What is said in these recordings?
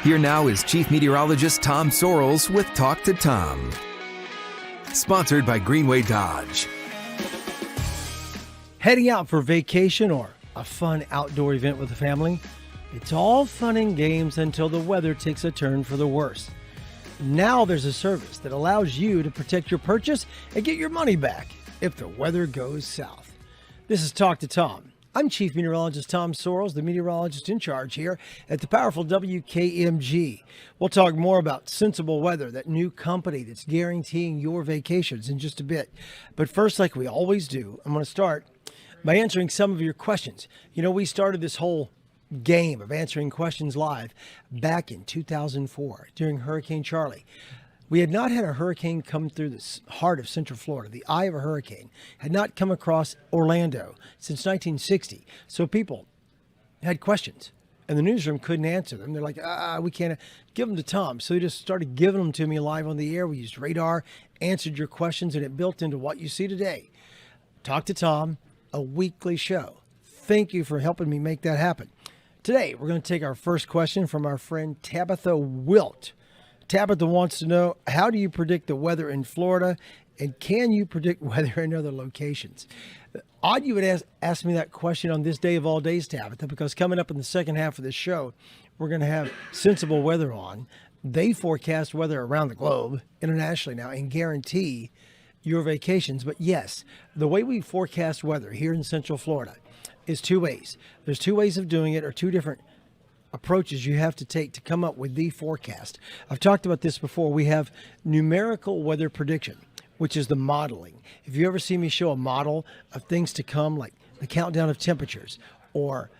Here now is Chief Meteorologist Tom Sorrells with Talk to Tom. Sponsored by Greenway Dodge. Heading out for vacation or a fun outdoor event with the family? It's all fun and games until the weather takes a turn for the worse. Now there's a service that allows you to protect your purchase and get your money back if the weather goes south. This is Talk to Tom. I'm Chief Meteorologist Tom Sorrells, the meteorologist in charge here at the powerful WKMG. We'll talk more about Sensible Weather, that new company that's guaranteeing your vacations in just a bit. But first, like we always do, I'm going to start by answering some of your questions. You know, we started this whole game of answering questions live back in 2004 during Hurricane Charlie. We had not had a hurricane come through the heart of Central Florida. The eye of a hurricane had not come across Orlando since 1960. So people had questions, and the newsroom couldn't answer them. They're like, we can't give them to Tom. So they just started giving them to me live on the air. We used radar, answered your questions, and it built into what you see today. Talk to Tom, a weekly show. Thank you for helping me make that happen. Today, we're going to take our first question from our friend Tabitha Wilt. Tabitha wants to know, how do you predict the weather in Florida, and can you predict weather in other locations? Odd you would ask me that question on this day of all days, Tabitha, because coming up in the second half of this show, we're going to have Sensible Weather on. They forecast weather around the globe, internationally now, and guarantee your vacations. But yes, the way we forecast weather here in Central Florida is two ways. There's two ways of doing it, or two different approaches you have to take to come up with the forecast. I've talked about this before. We have numerical weather prediction, which is the modeling. If you ever see me show a model of things to come, like the countdown of temperatures, or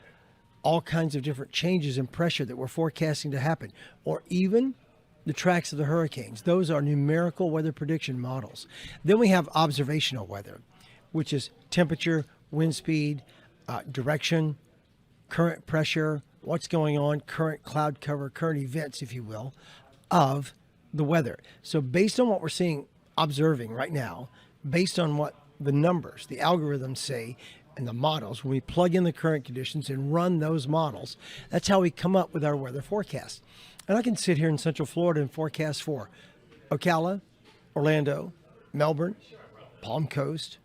all kinds of different changes in pressure that we're forecasting to happen, or even the tracks of the hurricanes, those are numerical weather prediction models. Then we have observational weather, which is temperature, wind speed, direction, current pressure, what's going on, current cloud cover, current events, if you will, of the weather. So based on what we're seeing, observing right now, based on what the numbers, the algorithms say, and the models, when we plug in the current conditions and run those models, that's how we come up with our weather forecast. And I can sit here in Central Florida and forecast for Ocala, Orlando, Melbourne, Palm Coast,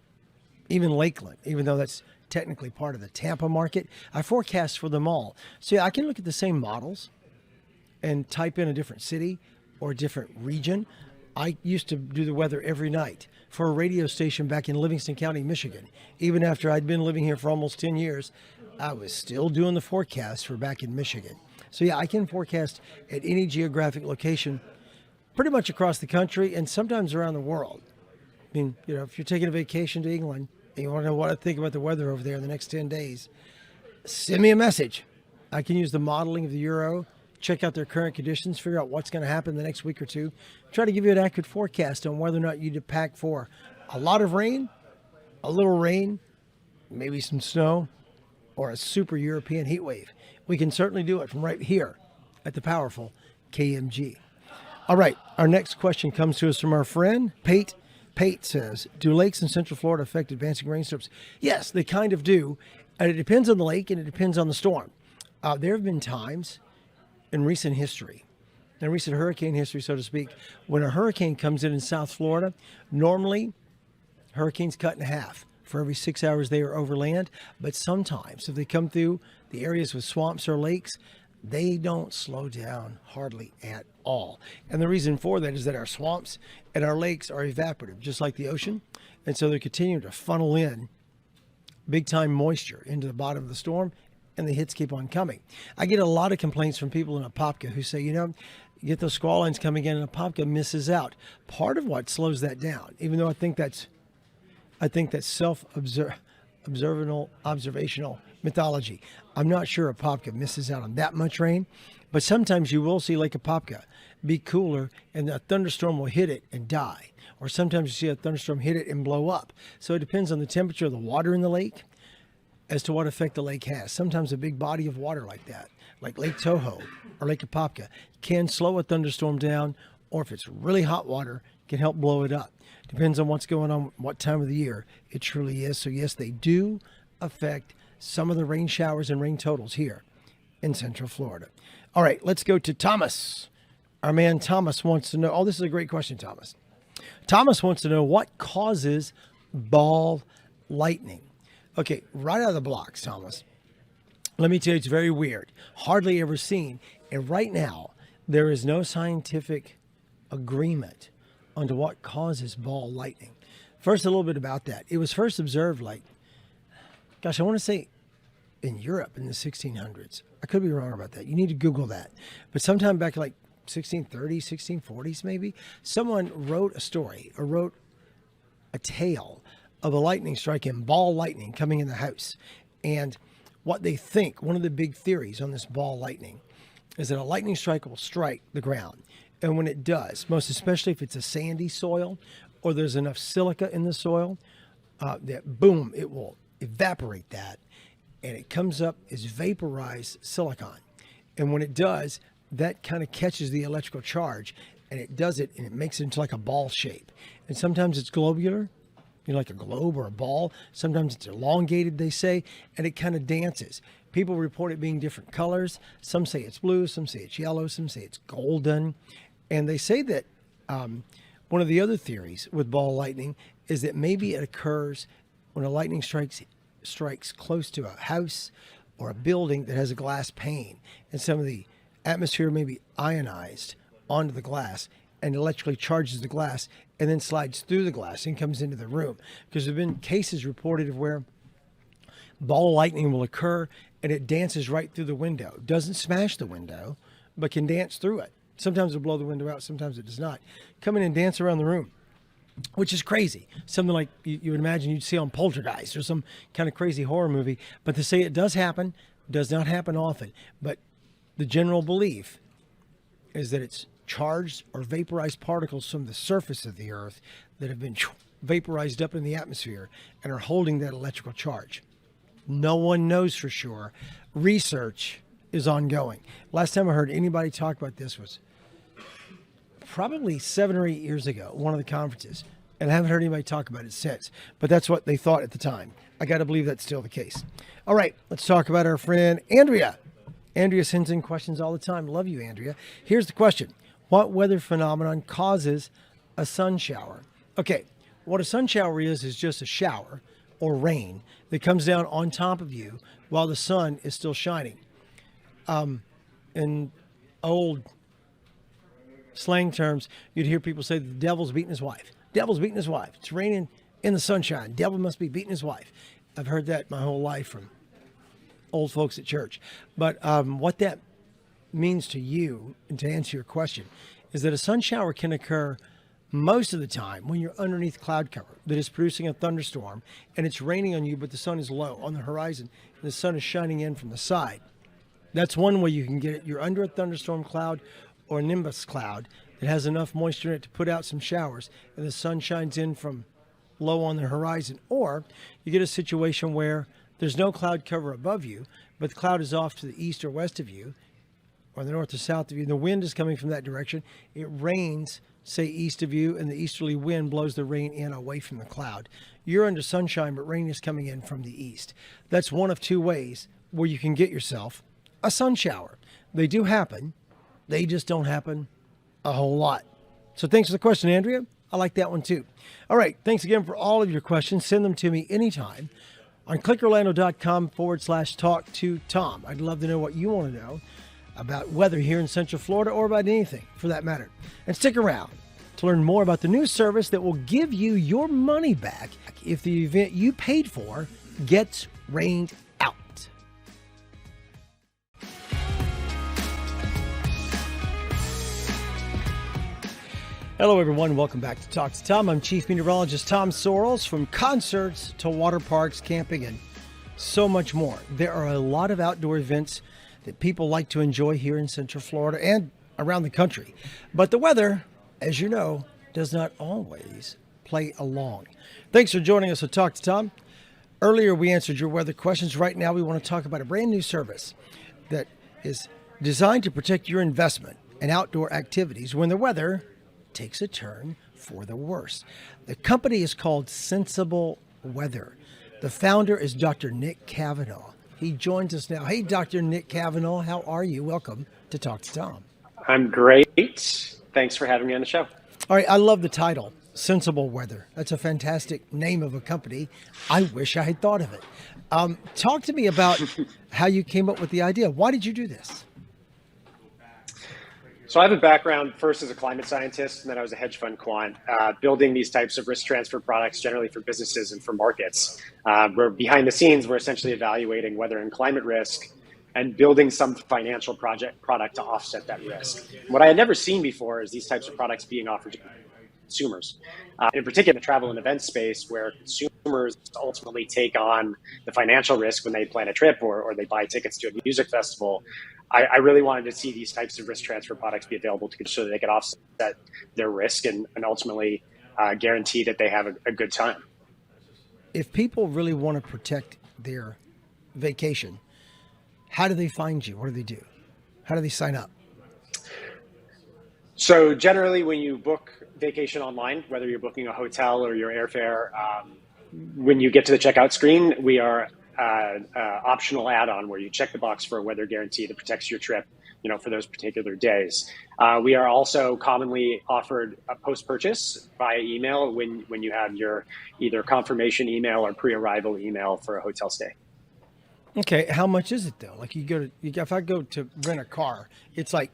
even Lakeland, even though that's technically part of the Tampa market. I forecast for them all. So yeah, I can look at the same models and type in a different city or a different region. I used to do the weather every night for a radio station back in Livingston County, Michigan. Even after I'd been living here for almost 10 years, I was still doing the forecast for back in Michigan. So yeah, I can forecast at any geographic location pretty much across the country and sometimes around the world. I mean, you know, if you're taking a vacation to England, and you want to know what I think about the weather over there in the next 10 days, send me a message. I can use the modeling of the Euro, check out their current conditions, figure out what's going to happen the next week or two, try to give you an accurate forecast on whether or not you need to pack for a lot of rain, a little rain, maybe some snow, or a super European heat wave. We can certainly do it from right here at the powerful KMG. All right, our next question comes to us from our friend Pate. Pate says, do lakes in Central Florida affect advancing rainstorms? Yes, they kind of do. And it depends on the lake and it depends on the storm. There have been times in recent history, in recent hurricane history, so to speak, when a hurricane comes in South Florida, normally hurricanes cut in half for every 6 hours they are over land. But sometimes if they come through the areas with swamps or lakes, they don't slow down hardly at all. And the reason for that is that our swamps and our lakes are evaporative, just like the ocean. And so they're continuing to funnel in big time moisture into the bottom of the storm, and the hits keep on coming. I get a lot of complaints from people in Apopka who say, you know, you get those squall lines coming in and Apopka misses out. Part of what slows that down, even though I think that's observational mythology. I'm not sure Apopka misses out on that much rain, but sometimes you will see Lake Apopka be cooler and a thunderstorm will hit it and die. Or sometimes you see a thunderstorm hit it and blow up. So it depends on the temperature of the water in the lake as to what effect the lake has. Sometimes a big body of water like that, like Lake Toho or Lake Apopka, can slow a thunderstorm down, or if it's really hot water, can help blow it up. Depends on what's going on, what time of the year it truly is. So yes, they do affect some of the rain showers and rain totals here in Central Florida. All right, let's go to Thomas. Our man Thomas wants to know. Oh, this is a great question, Thomas. Thomas wants to know what causes ball lightning. Okay, right out of the blocks, Thomas. Let me tell you, it's very weird. Hardly ever seen. And right now, there is no scientific agreement on what causes ball lightning. First, a little bit about that. It was first observed I want to say in Europe in the 1600s. I could be wrong about that. You need to Google that. But sometime back 1630s, 1640s maybe, someone wrote a story or wrote a tale of a lightning strike and ball lightning coming in the house. And what they think, one of the big theories on this ball lightning, is that a lightning strike will strike the ground. And when it does, most especially if it's a sandy soil or there's enough silica in the soil, that boom, it will evaporate that. And it comes up as vaporized silicon. And when it does, that kind of catches the electrical charge, and it does it, and it makes it into like a ball shape. And sometimes it's globular, like a globe or a ball. Sometimes it's elongated, they say, and it kind of dances. People report it being different colors. Some say it's blue, some say it's yellow, some say it's golden. And they say that one of the other theories with ball lightning is that maybe it occurs when a lightning strikes close to a house or a building that has a glass pane, and some of the atmosphere may be ionized onto the glass and electrically charges the glass and then slides through the glass and comes into the room. Because there have been cases reported of where ball lightning will occur and it dances right through the window. Doesn't smash the window, but can dance through it. Sometimes it'll blow the window out, sometimes it does not. Come in and dance around the room, which is crazy. Something like you would imagine you'd see on Poltergeist or some kind of crazy horror movie. But to say it does happen, does not happen often. But the general belief is that it's charged or vaporized particles from the surface of the earth that have been vaporized up in the atmosphere and are holding that electrical charge. No one knows for sure. Research is ongoing. Last time I heard anybody talk about this was probably 7 or 8 years ago, one of the conferences, and I haven't heard anybody talk about it since. But that's what they thought at the time. I got to believe that's still the case. All right, let's talk about our friend Andrea. Andrea sends in questions all the time. Love you, Andrea. Here's the question. What weather phenomenon causes a sun shower? Okay, what a sun shower is just a shower or rain that comes down on top of you while the sun is still shining. In old slang terms, you'd hear people say the devil's beating his wife. Devil's beating his wife. It's raining in the sunshine. Devil must be beating his wife. I've heard that my whole life from old folks at church. But what that means to you, and to answer your question, is that a sun shower can occur most of the time when you're underneath cloud cover that is producing a thunderstorm and it's raining on you, but the sun is low on the horizon and the sun is shining in from the side. That's one way you can get it. You're under a thunderstorm cloud or a nimbus cloud that has enough moisture in it to put out some showers, and the sun shines in from low on the horizon. Or you get a situation where there's no cloud cover above you, but the cloud is off to the east or west of you, or the north or south of you. The wind is coming from that direction. It rains, say, east of you, and the easterly wind blows the rain in away from the cloud. You're under sunshine, but rain is coming in from the east. That's one of two ways where you can get yourself a sun shower. They do happen. They just don't happen a whole lot. So thanks for the question, Andrea. I like that one too. All right. Thanks again for all of your questions. Send them to me anytime on clickorlando.com/talk to Tom. I'd love to know what you want to know about weather here in Central Florida, or about anything for that matter. And stick around to learn more about the new service that will give you your money back if the event you paid for gets rained out. Hello, everyone. Welcome back to Talk to Tom. I'm Chief Meteorologist Tom Sorrells. From concerts to water parks, camping, and so much more. There are a lot of outdoor events that people like to enjoy here in Central Florida and around the country. But the weather, as you know, does not always play along. Thanks for joining us on Talk to Tom. Earlier, we answered your weather questions. Right now, we want to talk about a brand new service that is designed to protect your investment in outdoor activities when the weather takes a turn for the worse. The company is called Sensible Weather. The founder is Dr. Nick Cavanaugh. He joins us now. Hey, Dr. Nick Cavanaugh, how are you? Welcome to Talk to Tom. I'm great. Thanks for having me on the show. All right, I love the title, Sensible Weather. That's a fantastic name of a company. I wish I had thought of it. Talk to me about how you came up with the idea. Why did you do this? So I have a background first as a climate scientist, and then I was a hedge fund quant, building these types of risk transfer products generally for businesses and for markets. Where behind the scenes, we're essentially evaluating weather and climate risk and building some financial product to offset that risk. What I had never seen before is these types of products being offered to consumers, in particular in the travel and event space, where consumers ultimately take on the financial risk when they plan a trip or they buy tickets to a music festival. I really wanted to see these types of risk transfer products be available to so that they could offset their risk and ultimately guarantee that they have a good time. If people really want to protect their vacation, how do they find you? What do they do? How do they sign up? So generally, when you book vacation online, whether you're booking a hotel or your airfare, when you get to the checkout screen, we are optional add-on where you check the box for a weather guarantee that protects your trip, for those particular days. We are also commonly offered a post-purchase via email when you have your either confirmation email or pre-arrival email for a hotel stay. Okay, how much is it though? Like if I go to rent a car, it's like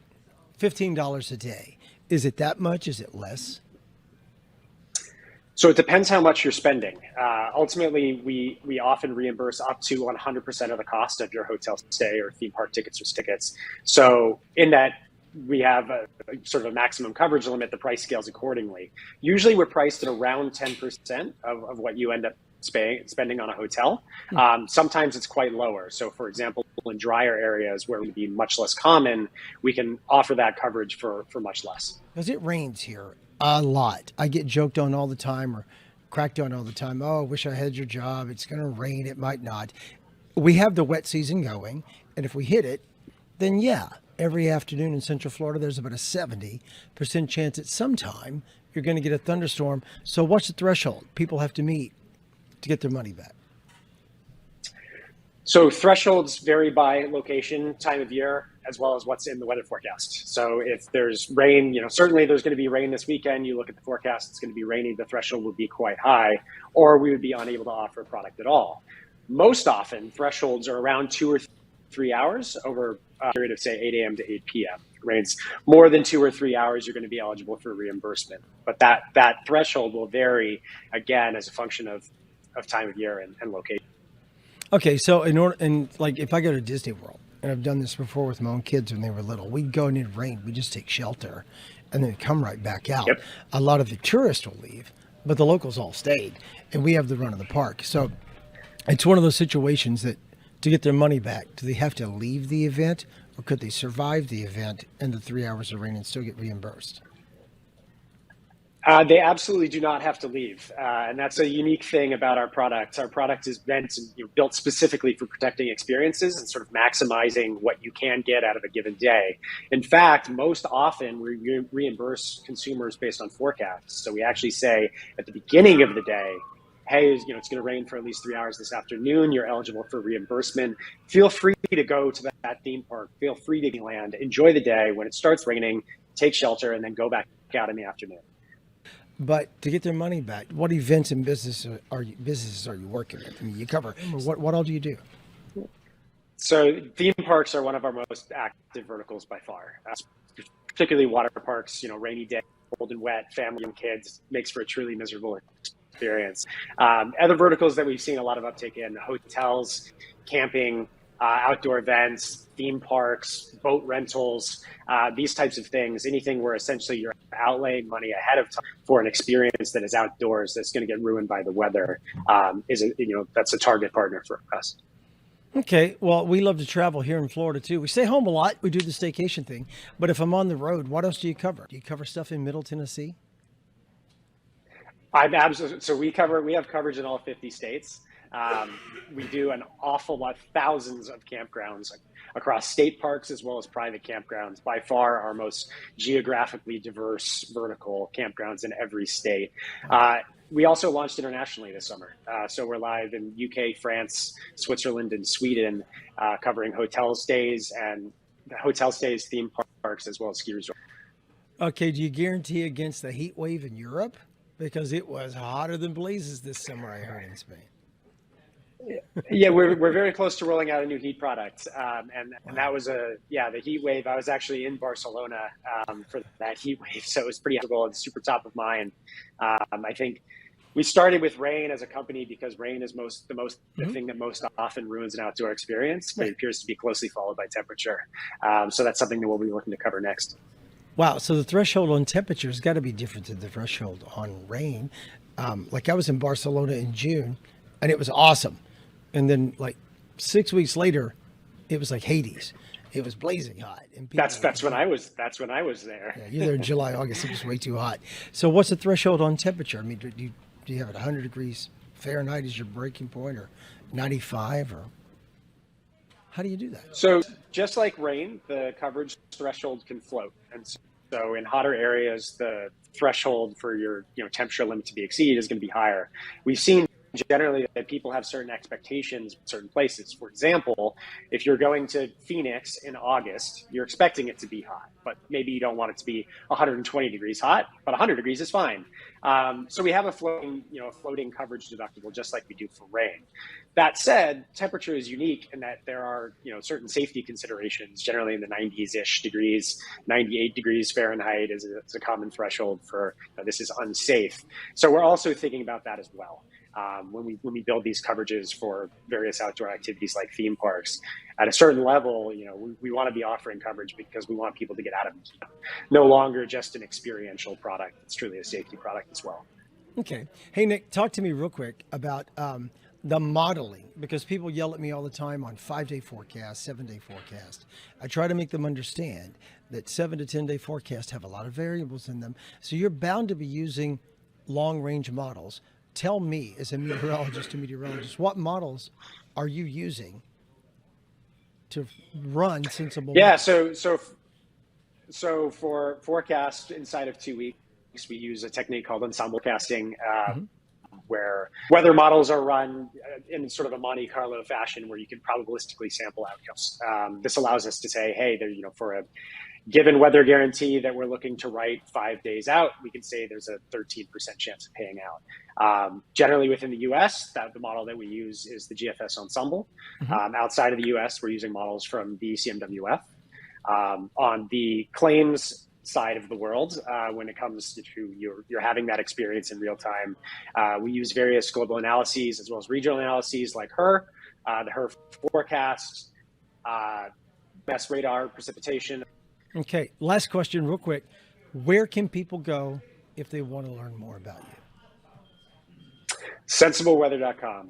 $15 a day. Is it that much? Is it less? So it depends how much you're spending. Ultimately, we often reimburse up to 100% of the cost of your hotel stay or theme park tickets or tickets. So in that, we have a sort of a maximum coverage limit. The price scales accordingly. Usually we're priced at around 10% of what you end up spending on a hotel. Sometimes it's quite lower. So for example, in drier areas where it would be much less common, we can offer that coverage for much less. Because it rains here a lot. I get joked on all the time or cracked on all the time. Oh, I wish I had your job. It's going to rain. It might not. We have the wet season going. And if we hit it, then yeah, every afternoon in Central Florida, there's about a 70% chance at some time you're going to get a thunderstorm. So what's the threshold people have to meet to get their money back? So thresholds vary by location, time of year, as well as what's in the weather forecast. So if there's rain, certainly there's going to be rain this weekend. You look at the forecast, it's going to be rainy. The threshold would be quite high, or we would be unable to offer a product at all. Most often, thresholds are around 2 or 3 hours over a period of, say, 8 a.m. to 8 p.m. It rains more than 2 or 3 hours, you're going to be eligible for reimbursement. But that threshold will vary, again, as a function of time of year and location. Okay, so if I go to Disney World, and I've done this before with my own kids when they were little, we'd go and it rained, we just take shelter, and then come right back out. Yep. A lot of the tourists will leave, but the locals all stayed, and we have the run of the park. So it's one of those situations that to get their money back, do they have to leave the event, or could they survive the event and the 3 hours of rain and still get reimbursed? They absolutely do not have to leave. And that's a unique thing about our product. Our product is built specifically for protecting experiences and sort of maximizing what you can get out of a given day. In fact, most often we reimburse consumers based on forecasts. So we actually say at the beginning of the day, hey, it's going to rain for at least 3 hours this afternoon. You're eligible for reimbursement. Feel free to go to that theme park. Feel free to land. Enjoy the day. When it starts raining, take shelter and then go back out in the afternoon. But to get their money back, what events and businesses are you working with? I mean, you cover what all do you do? So theme parks are one of our most active verticals by far. Particularly water parks. Rainy day, cold and wet, family and kids makes for a truly miserable experience. Other verticals that we've seen a lot of uptake in: hotels, camping, outdoor events, theme parks, boat rentals, these types of things. Anything where essentially you're outlaying money ahead of time for an experience that is outdoors that's going to get ruined by the weather that's a target partner for us. Okay, well, we love to travel here in Florida too. We stay home a lot. We do the staycation thing. But if I'm on the road, what else do you cover? Do you cover stuff in Middle Tennessee? So we have coverage in all 50 states. We do an awful lot, thousands of campgrounds across state parks as well as private campgrounds. By far our most geographically diverse vertical campgrounds in every state. We also launched internationally this summer. So we're live in UK, France, Switzerland, and Sweden, covering hotel stays, theme parks, as well as ski resorts. Okay, do you guarantee against the heat wave in Europe? Because it was hotter than blazes this summer, I heard, in Spain. Yeah, we're very close to rolling out a new heat product, and that was the heat wave. I was actually in Barcelona for that heat wave, so it was pretty comfortable and super top of mind. I think we started with rain as a company because rain is the thing that most often ruins an outdoor experience, but it appears to be closely followed by temperature. So that's something that we'll be looking to cover next. Wow, so the threshold on temperature has got to be different than the threshold on rain. Like I was in Barcelona in June, and it was awesome. And then like 6 weeks later, it was like Hades. It was blazing hot. And that's when I was there. Yeah, you're there in July, August. It was way too hot. So what's the threshold on temperature? I mean, do you have it 100 degrees Fahrenheit as your breaking point, or 95, or how do you do that? So just like rain, the coverage threshold can float, and so in hotter areas, the threshold for your temperature limit to be exceeded is going to be higher. We've seen generally that people have certain expectations in certain places. For example, if you're going to Phoenix in August, you're expecting it to be hot, but maybe you don't want it to be 120 degrees hot, but 100 degrees is fine. So we have a floating coverage deductible, just like we do for rain. That said, temperature is unique in that there are certain safety considerations, generally in the 90s-ish degrees. 98 degrees Fahrenheit is a common threshold for this is unsafe. So we're also thinking about that as well. When we build these coverages for various outdoor activities like theme parks, at a certain level, we want to be offering coverage because we want people to get out of it. No longer just an experiential product; it's truly a safety product as well. Okay. Hey, Nick, talk to me real quick about the modeling, because people yell at me all the time on 5-day forecast, 7-day forecast. I try to make them understand that 7 to 10-day forecasts have a lot of variables in them. So you're bound to be using long-range models. Tell me, as a meteorologist, what models are you using to run sensible? Yeah, so for forecast inside of 2 weeks, we use a technique called ensemble casting, where weather models are run in sort of a Monte Carlo fashion, where you can probabilistically sample outcomes. This allows us to say, hey, for a given weather guarantee that we're looking to write 5 days out, we can say there's a 13% chance of paying out. Generally within the US, the model that we use is the GFS Ensemble. Outside of the US, we're using models from the CMWF. On the claims side of the world, when it comes to you're having that experience in real time, we use various global analyses as well as regional analyses like the HER forecast, best radar precipitation. Okay, last question real quick. Where can people go if they want to learn more about you? Sensibleweather.com.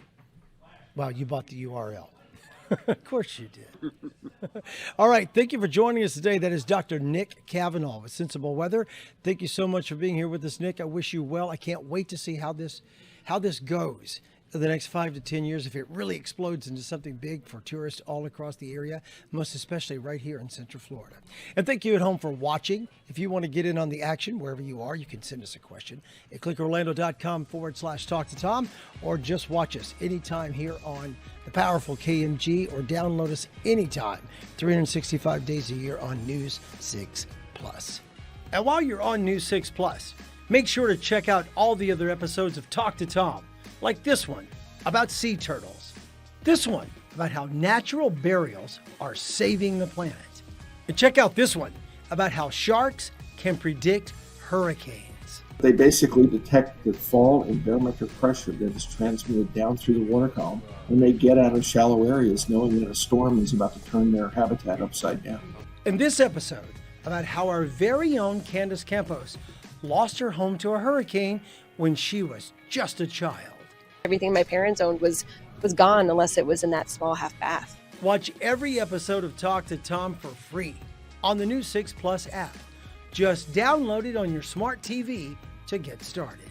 Wow, you bought the URL. Of course you did. All right, thank you for joining us today. That is Dr. Nick Cavanaugh with Sensible Weather. Thank you so much for being here with us, Nick. I wish you well. I can't wait to see how this goes in the next 5 to 10 years, if it really explodes into something big for tourists all across the area, most especially right here in Central Florida. And thank you at home for watching. If you want to get in on the action wherever you are, you can send us a question at clickorlando.com/talk to Tom, or just watch us anytime here on the powerful KMG, or download us anytime, 365 days a year on News 6 Plus. And while you're on News 6 Plus, make sure to check out all the other episodes of Talk to Tom, like this one about sea turtles, this one about how natural burials are saving the planet, and check out this one about how sharks can predict hurricanes. They basically detect the fall in barometric pressure that is transmitted down through the water column when they get out of shallow areas, knowing that a storm is about to turn their habitat upside down. In this episode, about how our very own Candace Campos lost her home to a hurricane when she was just a child. Everything my parents owned was gone unless it was in that small half bath. Watch every episode of Talk to Tom for free on the new 6 Plus app. Just download it on your smart TV to get started.